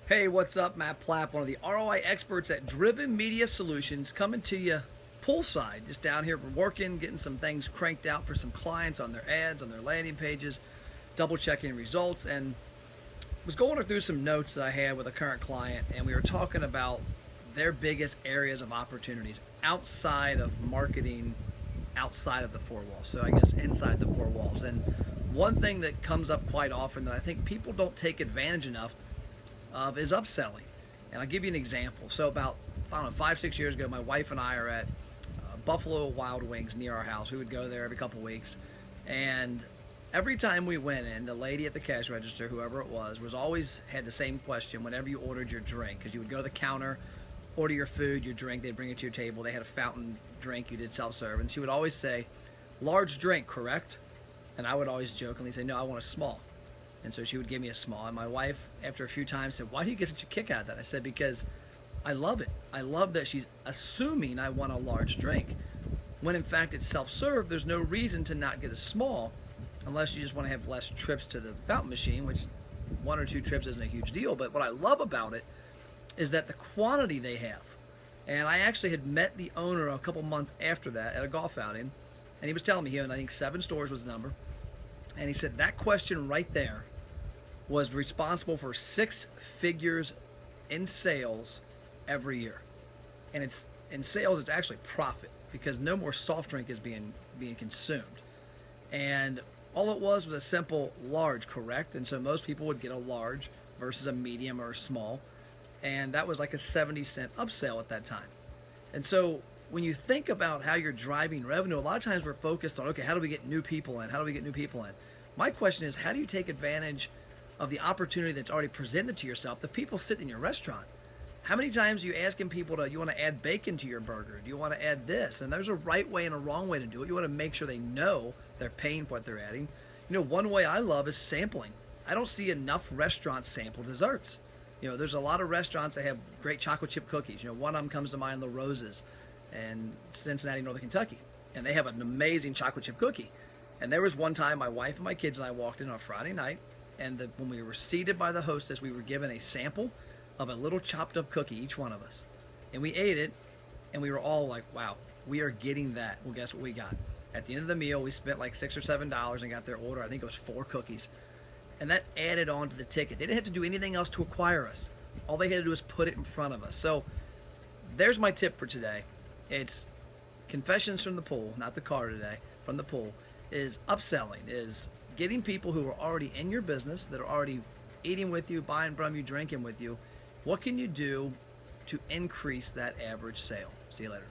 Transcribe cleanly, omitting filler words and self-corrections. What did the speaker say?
Hey, what's up? Matt Plapp, one of the ROI experts at Driven Media Solutions, coming to you poolside, just down here. We're working, getting some things cranked out for some clients on their ads, on their landing pages, double checking results, and was going through some notes that I had with a current client, and we were talking about their biggest areas of opportunities outside of marketing, outside of the four walls. So I guess inside the four walls. And one thing that comes up quite often that I think people don't take advantage enough of is upselling. And I'll give you an example. So about, I don't know, 5, 6 years ago, my wife and I are at Buffalo Wild Wings near our house. We would go there every couple weeks. And every time we went in, the lady at the cash register, whoever it was always had the same question whenever you ordered your drink. Because you would go to the counter, order your food, your drink, they'd bring it to your table. They had a fountain drink, you did self-serve. And she would always say, large drink, correct? And I would always jokingly say, no, I want a small. And so she would give me a small. And my wife, after a few times, said, why do you get such a kick out of that? I said, because I love it. I love that she's assuming I want a large drink. When in fact it's self-serve, there's no reason to not get a small unless you just want to have less trips to the fountain machine, which 1 or 2 trips isn't a huge deal. But what I love about it is that the quantity they have. And I actually had met the owner a couple months after that at a golf outing. And he was telling me he owned, I think, 7 stores was the number. And he said that question right there was responsible for 6 figures in sales every year. And it's in sales, it's actually profit because no more soft drink is being consumed. And all it was a simple large, correct? And so most people would get a large versus a medium or a small. And that was like a 70-cent upsell at that time. And so when you think about how you're driving revenue, a lot of times we're focused on, okay, how do we get new people in? How do we get new people in? My question is, how do you take advantage of the opportunity that's already presented to yourself, the people sitting in your restaurant? How many times are you asking people you want to add bacon to your burger? Do you want to add this? And there's a right way and a wrong way to do it. You want to make sure they know they're paying for what they're adding. You know, one way I love is sampling. I don't see enough restaurants sample desserts. You know, there's a lot of restaurants that have great chocolate chip cookies. You know, one of them comes to mind, La Rosa's in Cincinnati, Northern Kentucky. And they have an amazing chocolate chip cookie. And there was one time my wife and my kids and I walked in on a Friday night, and when we were seated by the hostess, we were given a sample of a little chopped up cookie, each one of us. And we ate it, and we were all like, wow, we are getting that. Well, guess what we got? At the end of the meal, we spent like $6 or $7 and got their order. I think it was 4 cookies. And that added on to the ticket. They didn't have to do anything else to acquire us. All they had to do was put it in front of us. So there's my tip for today. It's confessions from the pool, not the car today, from the pool, is upselling, is getting people who are already in your business, that are already eating with you, buying from you, drinking with you. What can you do to increase that average sale? See you later.